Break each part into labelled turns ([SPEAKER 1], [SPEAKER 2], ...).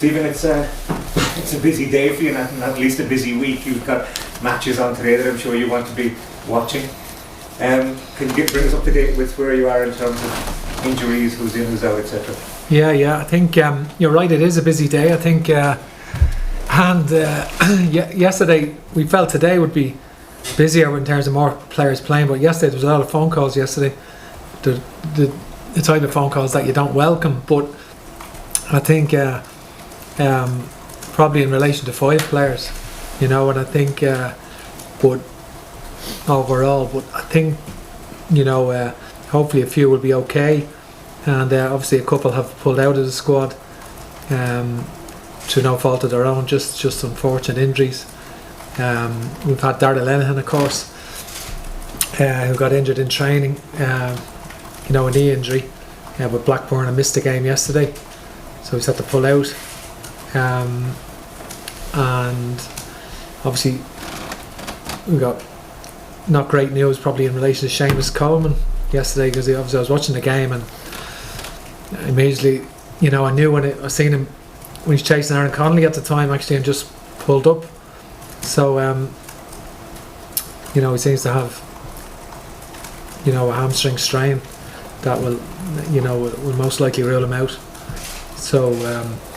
[SPEAKER 1] Stephen, it's a busy day for you, and at least a busy week. You've got matches on today that I'm sure you want to be watching. Can you bring us up to date with where you are in terms of injuries, who's in, who's out, etc.?
[SPEAKER 2] Yeah. I think you're right. It is a busy day. I think, yesterday we felt today would be busier in terms of more players playing. But yesterday there was a lot of phone calls. Yesterday, the type of phone calls that you don't welcome. But I think probably in relation to 5 players, and I think, but overall, I think, hopefully a few will be okay. And obviously a couple have pulled out of the squad through no fault of their own, just unfortunate injuries. We've had Darragh Lenihan, of course, who got injured in training, a knee injury with Blackburn, and missed the game yesterday, so he's had to pull out. And obviously we got not great news probably in relation to Seamus Coleman yesterday, because obviously I was watching the game and immediately, I knew I seen him when he's chasing Aaron Connolly at the time actually, and just pulled up. So he seems to have a hamstring strain that will most likely rule him out. So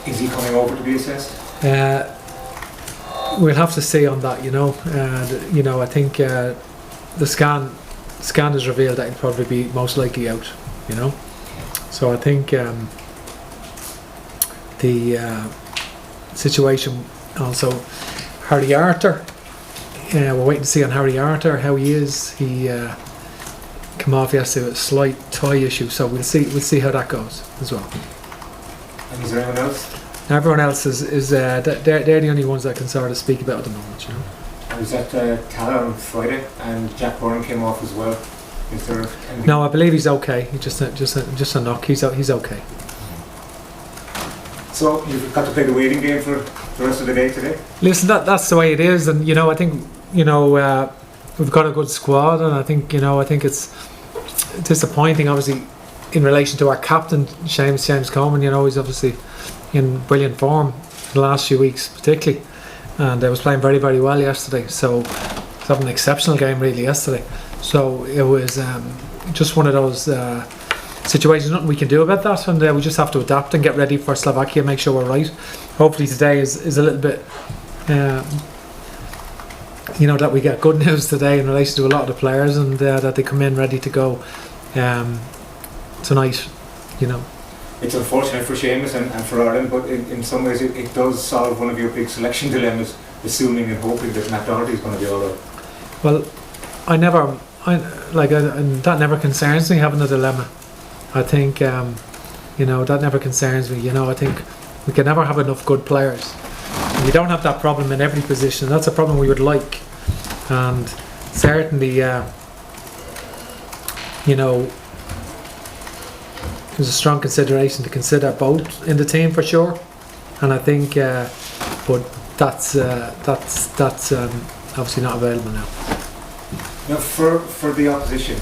[SPEAKER 1] is he coming over to be assessed?
[SPEAKER 2] We'll have to see on that. I think the scan has revealed that he'll probably be most likely out. So I think the situation also, Harry Arter, we're waiting to see on Harry Arter how he is. He came off yesterday with a slight thigh issue, so we'll see how that goes as well.
[SPEAKER 1] And is there anyone else?
[SPEAKER 2] Everyone else is they're the only ones that can sort of speak about at the moment.
[SPEAKER 1] I was at Tala on Friday, and Jack Byrne came off as well. Is there anything?
[SPEAKER 2] No, I believe he's okay. He just a knock. He's okay.
[SPEAKER 1] So you've got to play the waiting game for the rest of the day today?
[SPEAKER 2] Listen, that's the way it is, and I think we've got a good squad, and I think it's disappointing, obviously, in relation to our captain Seamus Coleman. He's obviously in brilliant form the last few weeks, particularly, and was playing very, very well yesterday. So he's having an exceptional game really yesterday. So it was just one of those situations. Nothing we can do about that, and we just have to adapt and get ready for Slovakia. Make sure we're right. Hopefully today is a little bit, that we get good news today in relation to a lot of the players, and that they come in ready to go tonight.
[SPEAKER 1] It's unfortunate for Seamus and for Ireland, but in some ways it does solve one of your big selection dilemmas, assuming and hoping that Matt Doherty is going to be all right.
[SPEAKER 2] Well, that never concerns me, having a dilemma. I think that never concerns me. I think we can never have enough good players. And we don't have that problem in every position. That's a problem we would like, and certainly there's a strong consideration to consider both in the team for sure. And I think but that's obviously not available now.
[SPEAKER 1] Now for the opposition,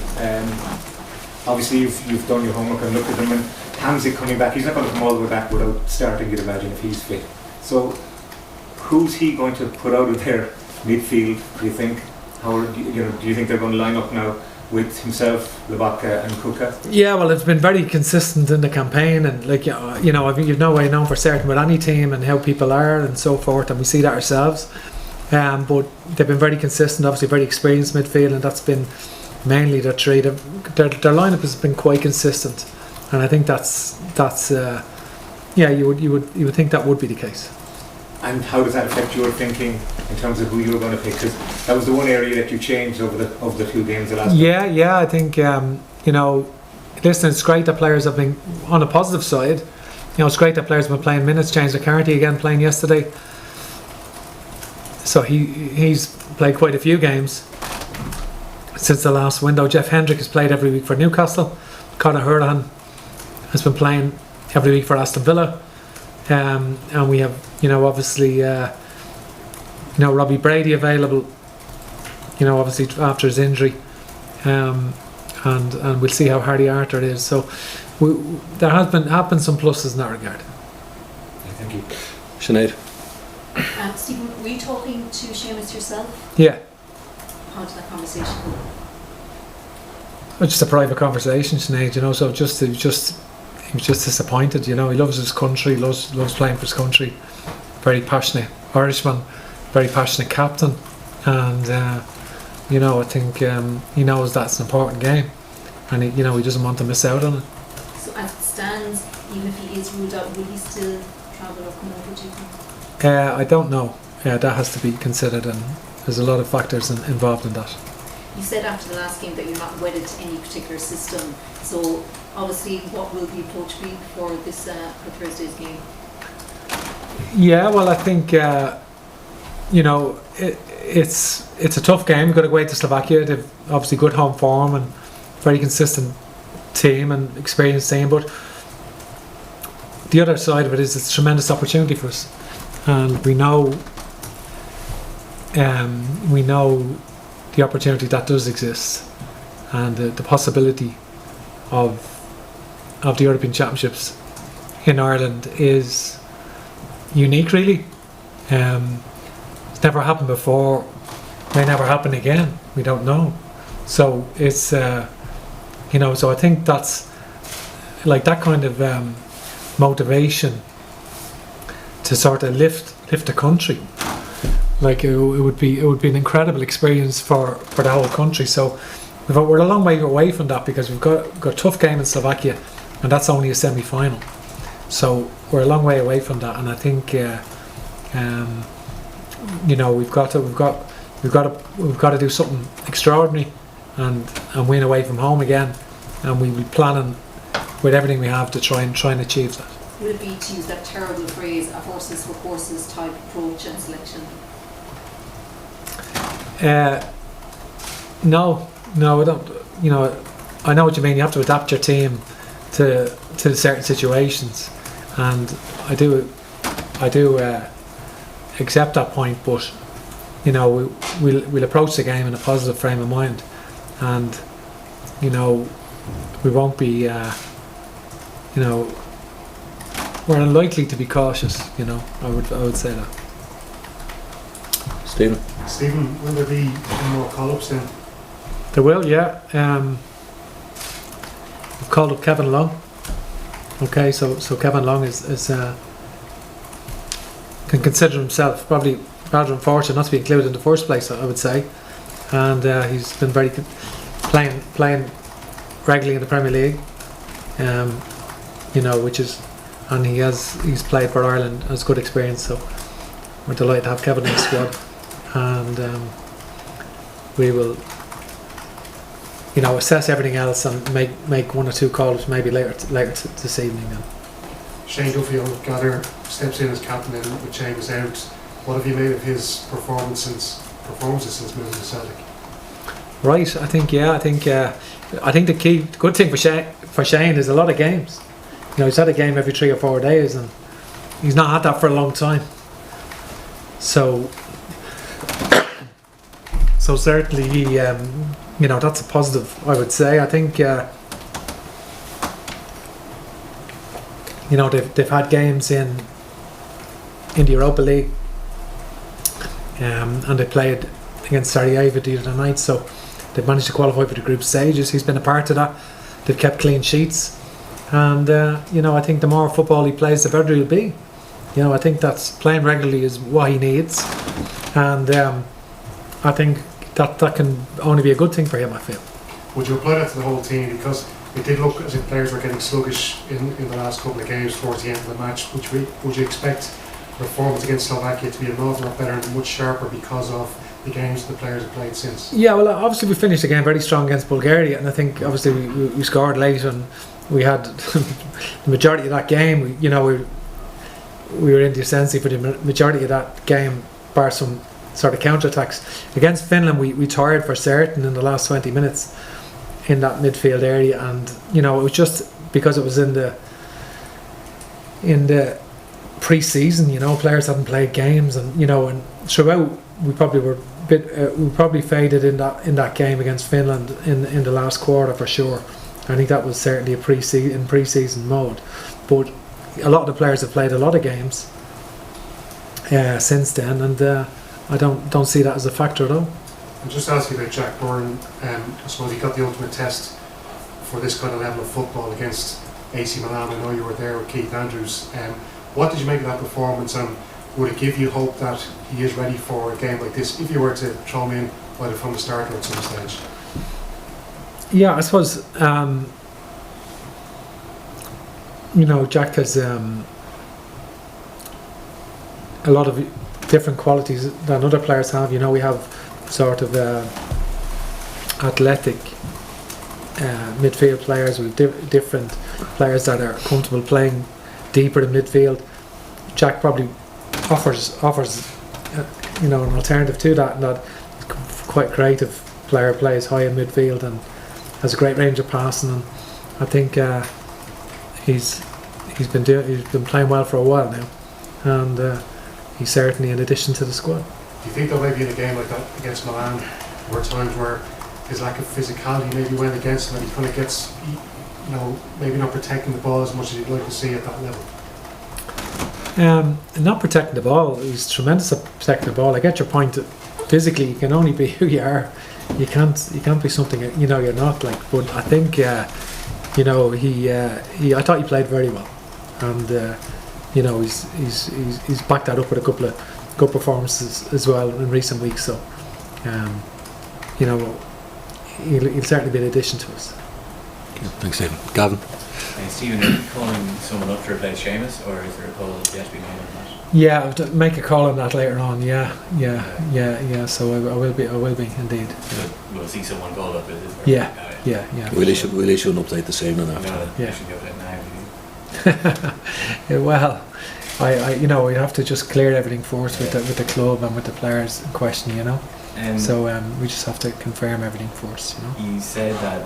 [SPEAKER 1] obviously you've done your homework and looked at them, and Hamzik coming back, he's not going to come all the way back without starting, you'd imagine, if he's fit. So who's he going to put out of their midfield, do you think? Do you think they're going to line up now with himself, Lobotka and Kuka?
[SPEAKER 2] Yeah, well, it's been very consistent in the campaign, and I think you've no way of knowing for certain with any team and how people are and so forth, and we see that ourselves. But they've been very consistent, obviously very experienced midfield, and that's been mainly their three. Their lineup has been quite consistent, and I think that's you would think that would be the case.
[SPEAKER 1] And how does that affect your thinking in terms of who you were going to pick? Because that was the one area that you changed over the 2 games the last.
[SPEAKER 2] Yeah. I think listen, it's great that players have been on the positive side. It's great that players have been playing minutes. James McCarthy again playing yesterday. So he's played quite a few games since the last window. Jeff Hendrick has played every week for Newcastle. Conor Hurlahan has been playing every week for Aston Villa. And we have, obviously, Robbie Brady available, obviously after his injury. And we'll see how Harry Arter is. So there have been some pluses in that regard.
[SPEAKER 1] Thank you.
[SPEAKER 3] Sinead.
[SPEAKER 4] Stephen, were you talking to Seamus yourself?
[SPEAKER 2] Yeah,
[SPEAKER 4] How did that conversation go?
[SPEAKER 2] it's just a private conversation, Sinead, you know. So he was just disappointed, you know. He loves his country, loves playing for his country. Very passionate Irishman, very passionate captain, and you know, I think he knows that's an important game, and he doesn't want to miss out on it.
[SPEAKER 4] So as it stands, even if he is ruled out, will he still travel or come over, do you think?
[SPEAKER 2] I don't know. That has to be considered, and there's a lot of factors involved in that.
[SPEAKER 4] You said after the last game that you're not wedded to any particular system. So obviously, what will the approach be for this for Thursday's game?
[SPEAKER 2] Yeah, well, I think it's a tough game. We've got to go away to Slovakia. They've obviously good home form and very consistent team and experienced team. But the other side of it is it's a tremendous opportunity for us, and we know the opportunity that does exist, and the possibility of the European Championships in Ireland is unique, really. It's never happened before, may never happen again, we don't know. So it's so I think that's like that kind of motivation to sort of lift the country. Like it would be an incredible experience for the whole country. So we're a long way away from that, because we've got a tough game in Slovakia, and that's only a semi-final. So we're a long way away from that, and I think we've got to do something extraordinary and win away from home again, and we'll be planning with everything we have to try and achieve that.
[SPEAKER 4] Would it be, to use that terrible phrase, a horses for courses type approach and selection?
[SPEAKER 2] No, I don't. I know what you mean. You have to adapt your team to certain situations, and I do accept that point. But we'll approach the game in a positive frame of mind, and we won't be. We're unlikely to be cautious. I would say that.
[SPEAKER 3] Stephen,
[SPEAKER 5] will there be any more call-ups then?
[SPEAKER 2] There will, yeah. We've called up Kevin Long. Okay, so Kevin Long is can consider himself probably rather unfortunate not to be included in the first place, I would say, and he's been very playing regularly in the Premier League, which is, and he's played for Ireland, has good experience, so we're delighted to have Kevin in the squad. And we will, assess everything else and make one or two calls maybe later this evening. Then.
[SPEAKER 5] Shane Duffy, gather steps in as captain and with Seamus out. What have you made of his performances since moving to Celtic?
[SPEAKER 2] Right, I think the good thing for Shane is a lot of games. He's had a game every 3 or 4 days, and he's not had that for a long time. So certainly he, that's a positive, I would say. I think, they've had games in the Europa League, and they played against Sarajevo the other night, so they've managed to qualify for the group stages. He's been a part of that. They've kept clean sheets, and I think the more football he plays, the better he'll be. I think that's playing regularly is what he needs, and I think that can only be a good thing for him, I feel.
[SPEAKER 5] Would you apply that to the whole team? Because it did look as if players were getting sluggish in the last couple of games towards the end of the match. Would you expect performance against Slovakia to be an awful lot better and much sharper because of the games the players have played since? Yeah,
[SPEAKER 2] well, obviously we finished the game very strong against Bulgaria, and I think obviously we scored late, and we had the majority of that game. We were in the ascendancy for the majority of that game, bar some sort of counter-attacks. Against Finland, we tired for certain in the last 20 minutes in that midfield area, and it was just because it was in the pre-season. Players hadn't played games, and and throughout we probably faded in that game against Finland in the last quarter for sure. I think that was certainly a pre-season mode, but a lot of the players have played a lot of games, since then, and I don't see that as a factor at all.
[SPEAKER 5] And just ask you about Jack Byrne. I suppose he got the ultimate test for this kind of level of football against AC Milan. I know you were there with Keith Andrews. What did you make of that performance, and would it give you hope that he is ready for a game like this if you were to throw him in either from the start or at some stage?
[SPEAKER 2] Yeah, I suppose Jack has a lot of different qualities than other players have. We have sort of athletic midfield players with different players that are comfortable playing deeper in midfield. Jack probably offers an alternative to that, and that quite creative player, plays high in midfield and has a great range of passing, and I think he's been playing well for a while now, and he's certainly an addition to the squad.
[SPEAKER 5] Do you think that maybe in a game like that against Milan, there were times where his lack of physicality maybe went against him, and he kind of gets, maybe not protecting the ball as much as you'd like to see at that level?
[SPEAKER 2] Not protecting the ball, he's tremendous at protecting the ball. I get your point. Physically, you can only be who you are. You can't be something you're not. But I think I thought he played very well, and he's backed that up with a couple of good performances as well in recent weeks. So he'll certainly be an addition to us.
[SPEAKER 3] Okay, thanks, Stephen. Gavin.
[SPEAKER 6] Stephen, are you calling someone up to replace Seamus, or is there a call yet to be made on that?
[SPEAKER 2] Yeah, I'll make a call on that later on. Yeah. So I will be indeed.
[SPEAKER 6] We'll see someone called up. Is there?
[SPEAKER 2] Yeah.
[SPEAKER 3] We'll issue an update this evening after.
[SPEAKER 6] Yeah. Should go now.
[SPEAKER 2] Yeah, well, I we have to just clear everything first with the club and with the players in question. So we just have to confirm everything first.
[SPEAKER 6] You said that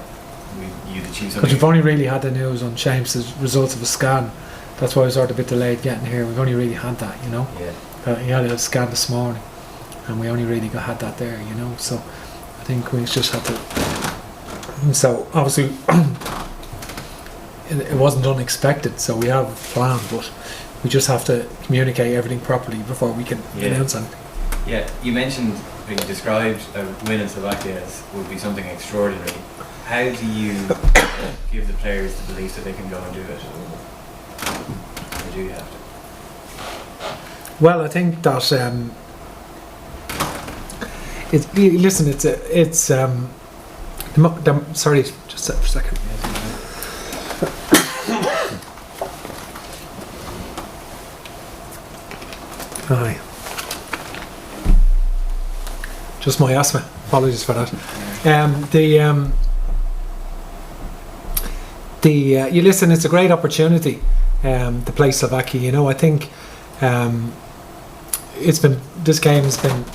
[SPEAKER 6] you'd achieve something.
[SPEAKER 2] Because we've only really had the news on Seamus' results of a scan. That's why I was sort of a bit delayed getting here. We've only really had that,
[SPEAKER 6] Yeah.
[SPEAKER 2] He had a scan this morning, and we only really had that there, So I think we just had to. So obviously, it wasn't unexpected. So we have a plan, but we just have to communicate everything properly before we can announce anything.
[SPEAKER 6] Yeah, you described a win in Slovakia as would be something extraordinary. How do you give the players the belief that they can go and do it? Or do you have to?
[SPEAKER 2] Well, I think that sorry, just for a second. Aye. Just my asthma. Apologies for that. It's a great opportunity to play Slovakia. I think this game has been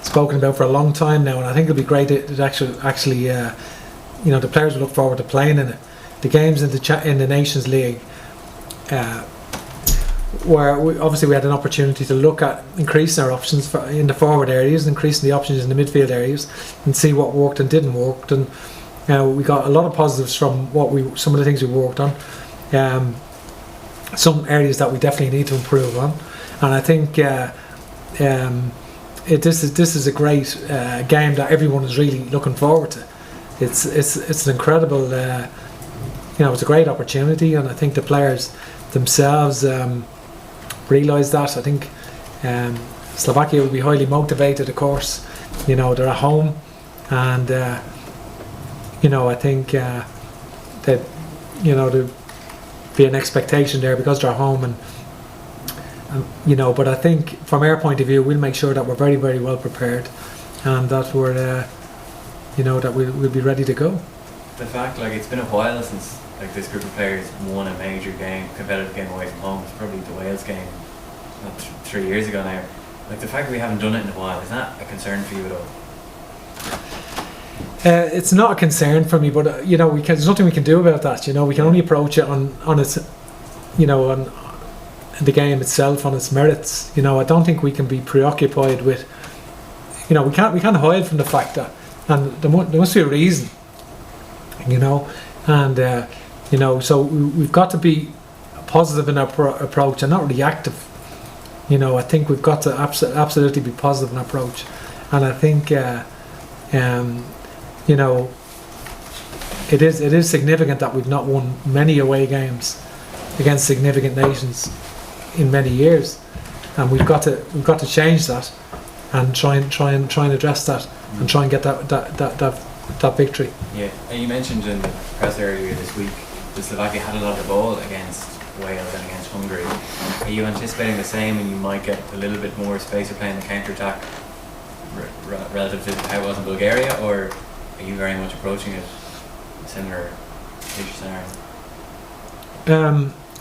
[SPEAKER 2] spoken about for a long time now, and I think it'll be great to actually the players will look forward to playing in it. The games in the Nations League, where obviously we had an opportunity to look at increasing our options in the forward areas, increasing the options in the midfield areas, and see what worked and didn't work. And we got a lot of positives from some of the things we worked on. Some areas that we definitely need to improve on, and I think this is a great game that everyone is really looking forward to. It's an incredible, it's a great opportunity, and I think the players themselves realise that. I think Slovakia will be highly motivated, of course. They're at home, and I think that there'll be an expectation there because they're home, and but I think from our point of view, we'll make sure that we're very, very well prepared, and that we're that we'll be ready to go.
[SPEAKER 6] The fact, it's been a while since this group of players won a major game, competitive game away from home. It's probably the Wales game, 3 years ago now. The fact that we haven't done it in a while, is that a concern for you at all?
[SPEAKER 2] It's not a concern for me, but there's nothing we can do about that. We can only approach it on its, on the game itself, on its merits. I don't think we can be preoccupied with. We can't hide from the fact that, and there must be a reason. And so we've got to be positive in our approach and not reactive. You know, I think we've got to absolutely be positive in our approach, and I think you know, it is significant that we've not won many away games against significant nations in many years, and we've got to change that and try and address that and try and get that victory.
[SPEAKER 6] Yeah, and you mentioned in the press earlier this week that Slovakia had a lot of ball against Wales and against Hungary. Are you anticipating the same, and you might get a little bit more space of playing the counter-attack relative to how it was in Bulgaria, or are you very much approaching it similar scenario?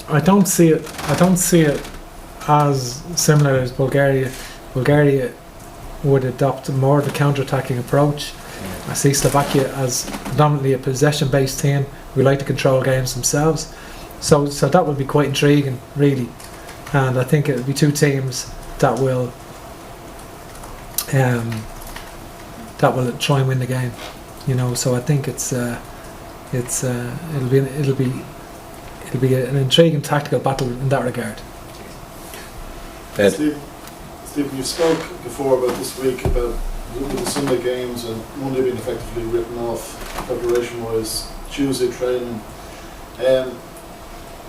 [SPEAKER 2] I don't see it as similar as Bulgaria. Bulgaria would adopt more of a counter-attacking approach.
[SPEAKER 6] Yeah.
[SPEAKER 2] I see Slovakia as predominantly a possession-based team. We like to control games themselves. So that would be quite intriguing, really. And I think it would be two teams that will try and win the game. You know, so I think it'll be an intriguing tactical battle in that regard.
[SPEAKER 7] Stephen, you spoke before about this week about the Sunday games and Monday being effectively written off preparation-wise, Tuesday training.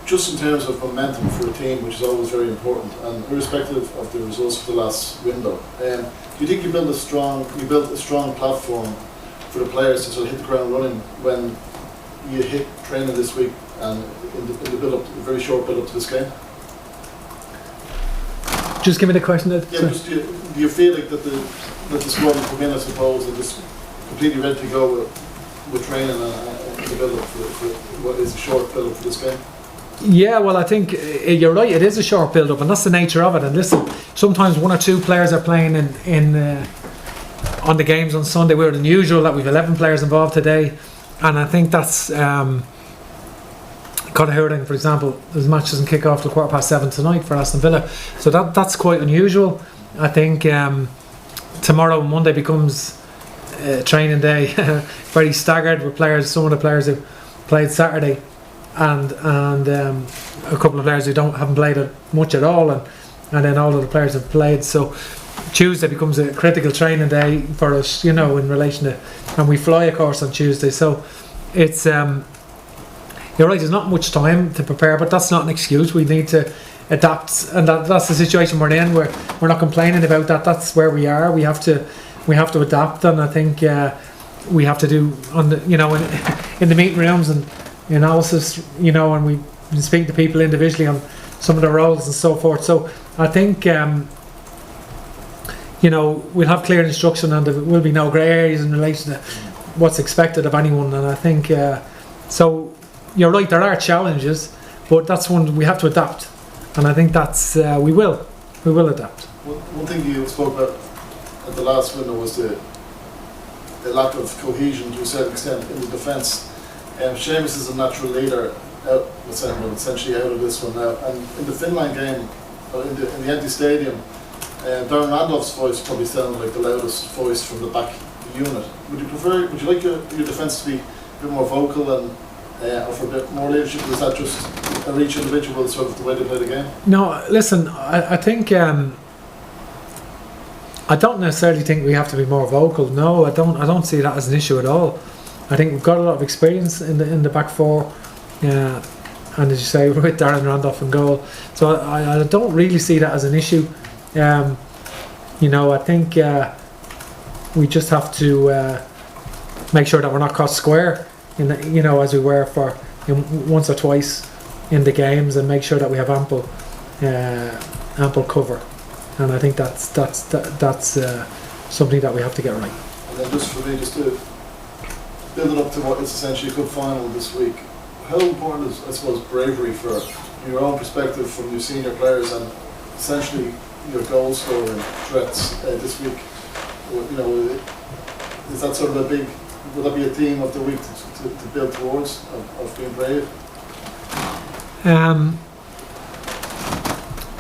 [SPEAKER 7] Just in terms of momentum for a team, which is always very important, and irrespective of the results for the last window, do you think you built a strong platform for the players to sort of hit the ground running when you hit training this week and in the build-up, a very short build-up to this game?
[SPEAKER 2] Just give me the question.
[SPEAKER 7] Do you feel like that the squad will come in, I suppose, and just completely ready to go with training and the build-up for what is a short build-up for this game?
[SPEAKER 2] Yeah, well, I think you're right. It is a short build-up, and that's the nature of it. And listen, sometimes one or two players are playing on the games on Sunday. We're unusual that we've 11 players involved today, and I think that's Conor, for example, his match doesn't kick off till 7:15 tonight for Aston Villa, so that's quite unusual. I think tomorrow, Monday, becomes training day, very staggered with players. Some of the players who played Saturday, and a couple of players who haven't played it much at all, and then all of the players have played. So Tuesday becomes a critical training day for us, you know, in relation to, and we fly of course on Tuesday. So it's you're right. There's not much time to prepare, but that's not an excuse. We need to adapt, and that's the situation we're in. We're not complaining about that. That's where we are. We have to adapt, and I think we have to do in the meeting rooms and analysis, you know, and we speak to people individually on some of the roles and so forth. So I think we'll have clear instruction, and there will be no grey areas in relation to what's expected of anyone. And I think so. You're right. There are challenges, but that's one we have to adapt, and I think that's we will adapt.
[SPEAKER 7] One thing you spoke about at the last window was the lack of cohesion to a certain extent in the defence. Seamus is a natural leader, essentially out of this one now. And in the Finland game, in the empty stadium, Darren Randolph's voice probably sounded like the loudest voice from the back unit. Would you like your defence to be a bit more vocal and offer a bit more leadership, or is that just each individual sort of the way they play the game?
[SPEAKER 2] No, listen, I think I don't necessarily think we have to be more vocal. No, I don't see that as an issue at all. I think we've got a lot of experience in the back four, and as you say, with Darren Randolph in goal. So I don't really see that as an issue. I think we just have to make sure that we're not caught square, as we were for once or twice in the games, and make sure that we have ample cover. And I think that's something that we have to get right.
[SPEAKER 7] And then just for me, just to build it up to what is essentially a cup final this week, how important is, I suppose, bravery for your own perspective from your senior players and essentially your goal scoring threats this week? Is that sort of would that be a theme of the week to build towards, of being brave?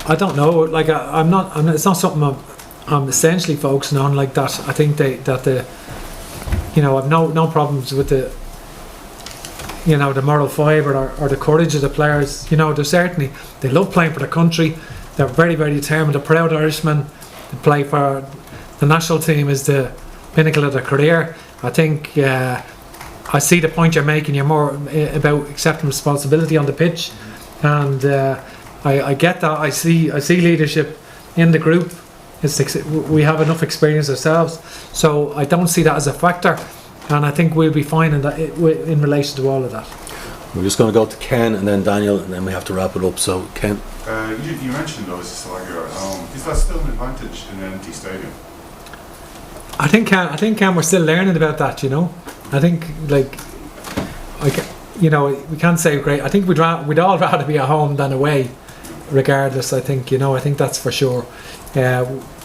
[SPEAKER 2] I don't know. Like I'm not. It's not something I'm essentially focusing on like that. I think I've no problems with the moral fibre or the courage of the players. They love playing for the country. They're very, very determined. They're proud Irishmen. They play for the national team is the pinnacle of their career. I think I see the point you're making. You're more about accepting responsibility on the pitch, and I get that. I see leadership in the group. We have enough experience ourselves, so I don't see that as a factor, and I think we'll be fine in that in relation to all of that.
[SPEAKER 3] We're just going to go to Ken and then Daniel, and then we have to wrap it up. So Ken.
[SPEAKER 8] You mentioned obviously Slovakia at home. Is that still an advantage in an empty stadium?
[SPEAKER 2] I think Ken, we're still learning about that. I think we can't say great. I think we'd all rather be at home than away, regardless. I think that's for sure.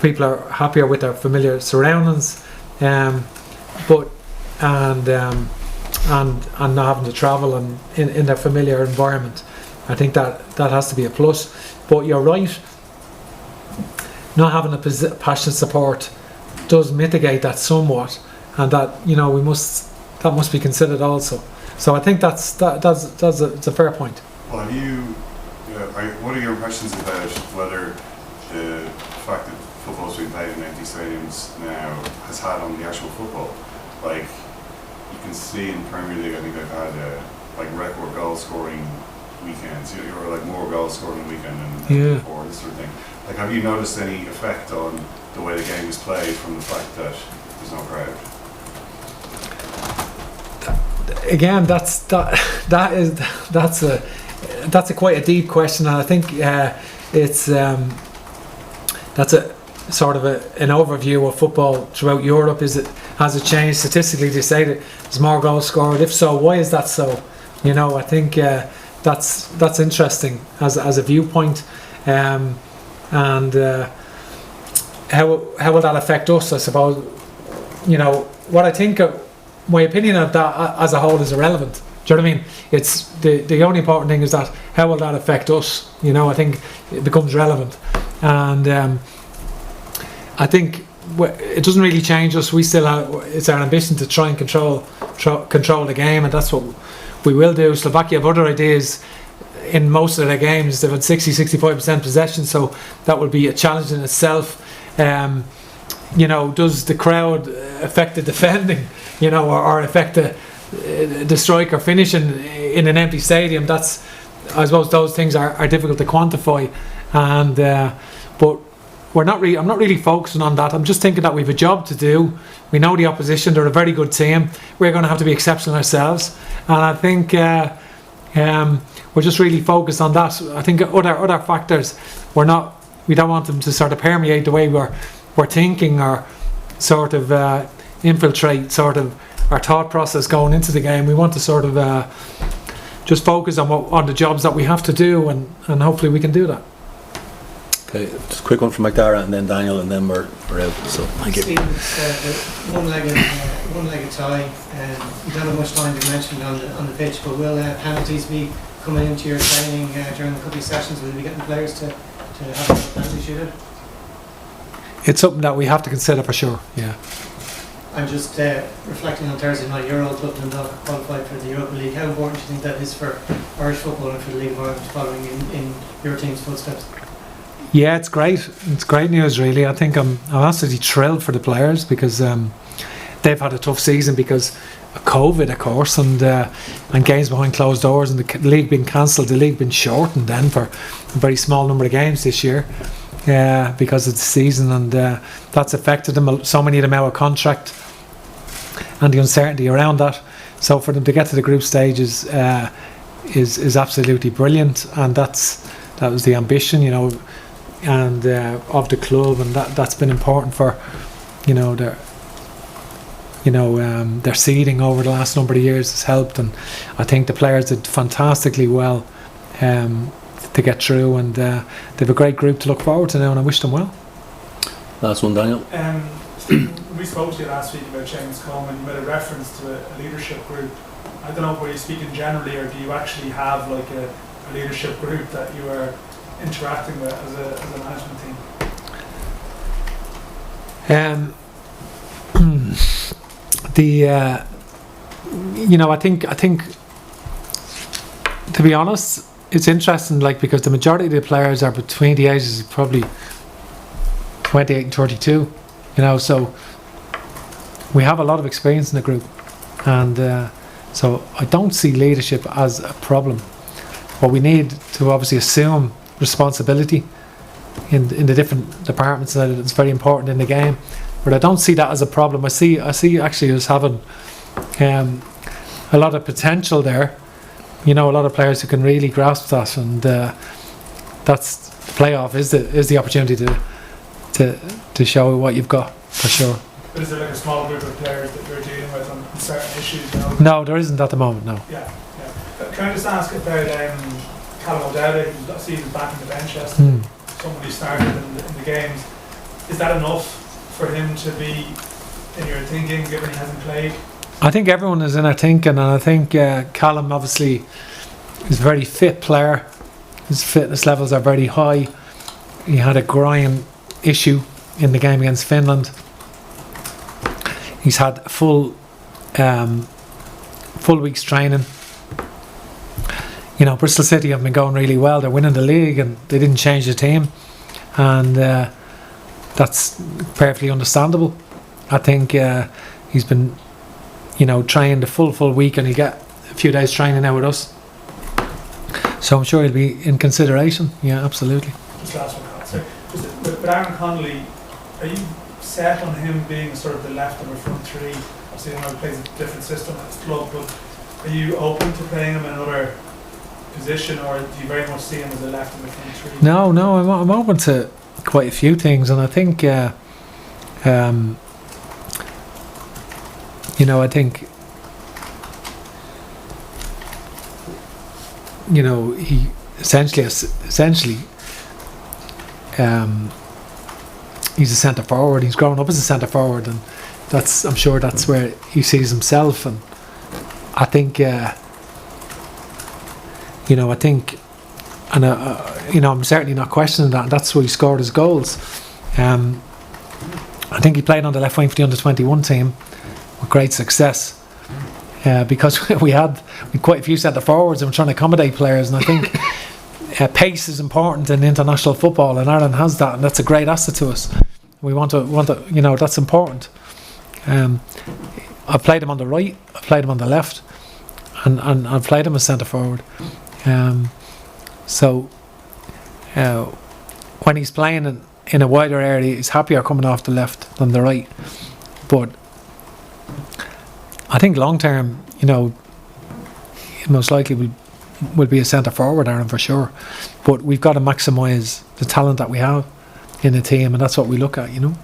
[SPEAKER 2] People are happier with their familiar surroundings, and not having to travel and in their familiar environment. I think that has to be a plus. But you're right, not having a passionate support does mitigate that somewhat, and that that must be considered also. So I think it's a fair point.
[SPEAKER 8] Well, what are your impressions about whether the fact that football's being played in empty stadiums now has had on the actual football? Like, you can see in Premier League, I think they've had record goal scoring weekends. You're like more goal scoring weekend than before, this sort of thing. Like, have you noticed any effect on the way the game is played from the fact that there's no crowd?
[SPEAKER 2] Again, that's a quite a deep question, and I think it's that's a sort of an overview of football throughout Europe. Has it changed statistically? They say that there's more goals scored. If so, why is that so? I think that's interesting as a viewpoint, and how will that affect us? I suppose what I think of. My opinion of that as a whole is irrelevant. Do you know what I mean? It's the only important thing is that how will that affect us? I think it becomes relevant, and I think it doesn't really change us. We still have it's our ambition to try and control the game, and that's what we will do. Slovakia have other ideas. In most of their games, they've had 60-65% possession, so that would be a challenge in itself. Does the crowd affect the defending? Or affect the striker finishing in an empty stadium? I suppose those things are difficult to quantify, and but I'm not really focusing on that. I'm just thinking that we've a job to do. We know the opposition; they're a very good team. We're going to have to be exceptional ourselves, and I think we're just really focused on that. I think other factors we don't want them to sort of permeate the way we're thinking or sort of infiltrate sort of our thought process going into the game. We want to sort of just focus on the jobs that we have to do, and hopefully we can do that.
[SPEAKER 3] Okay, just a quick one from McDara and then Daniel, and then we're out. So thank you.
[SPEAKER 9] One-legged tie. You don't have much time to mention on the pitch, but will penalties be coming into your training during the couple of sessions? Will you be getting players to have a penalty shootout?
[SPEAKER 2] It's something that we have to consider for sure. Yeah.
[SPEAKER 9] I'm just reflecting on Thursday night. Your old club Dundalk qualified for the Europa League. How important do you think that is for Irish football and for the League of Ireland following in your team's footsteps?
[SPEAKER 2] Yeah, it's great. It's great news, really. I think I'm absolutely thrilled for the players because they've had a tough season because of COVID, of course, and games behind closed doors, and the league being cancelled. The league been shortened then for a very small number of games this year. Because of the season, and that's affected them. So many of them out of contract, and the uncertainty around that. So for them to get to the group stage is absolutely brilliant, and that was the ambition, and of the club, and that's been important for their seeding over the last number of years has helped, and I think the players did fantastically well. To get through, and they have a great group to look forward to now, and I wish them well.
[SPEAKER 3] Last one, Daniel.
[SPEAKER 10] We spoke to you last week about Seamus Coleman. You made a reference to a leadership group. I don't know, were you speaking generally, or do you actually have like a leadership group that you are interacting with as a management
[SPEAKER 2] team? I think to be honest, it's interesting, like, because the majority of the players are between the ages of probably 28 and 32, you know, so we have a lot of experience in the group, and so I don't see leadership as a problem. But we need to obviously assume responsibility in the different departments, and it's very important in the game. But I don't see that as a problem. I see actually as having a lot of potential there. You know, a lot of players who can really grasp that, and that's the playoff is the opportunity to show what you've got, for sure.
[SPEAKER 10] But is there like a small group of players that you're dealing with on certain issues?
[SPEAKER 2] No, there isn't at the moment. No.
[SPEAKER 10] Yeah. Can I just ask about Callum O'Dowd? I see he was back in the bench yesterday. Someone who started in the games. Is that enough for him to be in your thinking, given he hasn't played?
[SPEAKER 2] I think everyone is in our thinking, and I think Callum obviously is a very fit player. His fitness levels are very high. He had a groin issue in the game against Finland. He's had full week's training. You know, Bristol City have been going really well. They're winning the league, and they didn't change the team, and that's perfectly understandable. I think he's been, you know, trained a full week, and he'll get a few days training now with us. So I'm sure he'll be in consideration. Yeah, absolutely.
[SPEAKER 10] Just last one, sorry. With Aaron Connolly, are you set on him being sort of the left of a front three? Obviously, he plays a different system at his club, but are you open to playing him in another position, or do you very much see him as a left of a front three?
[SPEAKER 2] No, I'm open to quite a few things, and I think, you know, I think, you know, he essentially, he's a centre forward. He's grown up as a centre forward, and I'm sure that's where he sees himself. And I think, you know, you know, I'm certainly not questioning that. That's where he scored his goals. I think he played on the left wing for the under-21 team with great success, because we had quite a few centre forwards and we're trying to accommodate players. And I think pace is important in international football, and Ireland has that, and that's a great asset to us. We want to, you know, that's important. I've played him on the right, I've played him on the left, and I've played him as centre forward. So when he's playing in a wider area, he's happier coming off the left than the right. But I think long term, you know, he most likely will be a centre forward, Aaron, for sure. But we've got to maximise the talent that we have in the team, and that's what we look at, you know.